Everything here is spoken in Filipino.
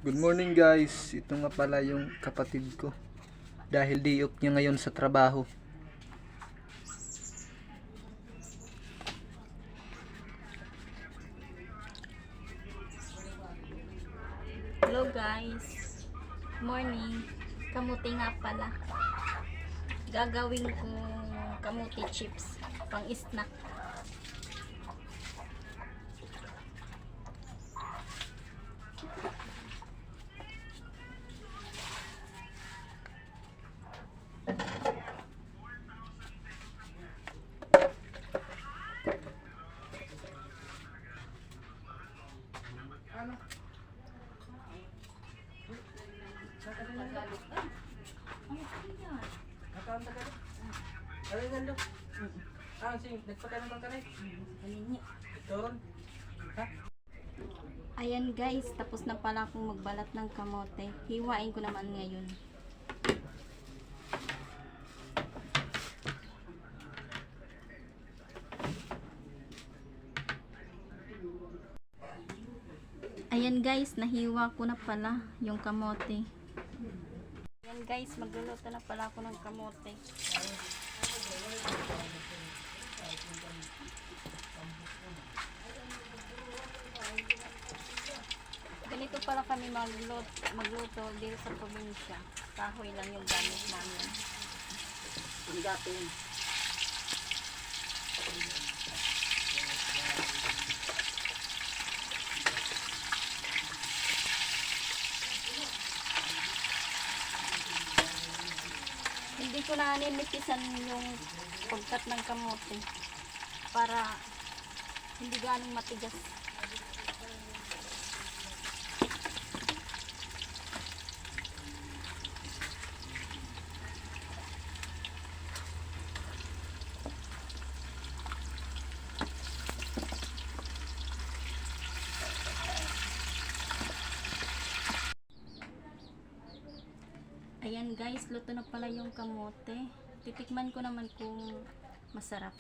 Good morning guys, ito nga pala yung kapatid ko dahil day off niya ngayon sa trabaho. Hello guys, morning. Kamuti nga pala. Gagawin kong kamuti chips pang snack. Ayan guys, tapos na pala akong magbalat ng kamote. Hiwain ko naman ngayon. Ayan guys, nahiwa ko na pala yung kamote. Ayan guys, magluluto na pala ako ng kamote. Ganito pala kami magluto dito sa probinsya. Kahoy lang yung gamit namin. Hindi ko na nilitisan yung pagkat ng kamote para hindi ganong matigas. Ayan guys, luto na pala yung kamote. Titikman ko naman kung masarap.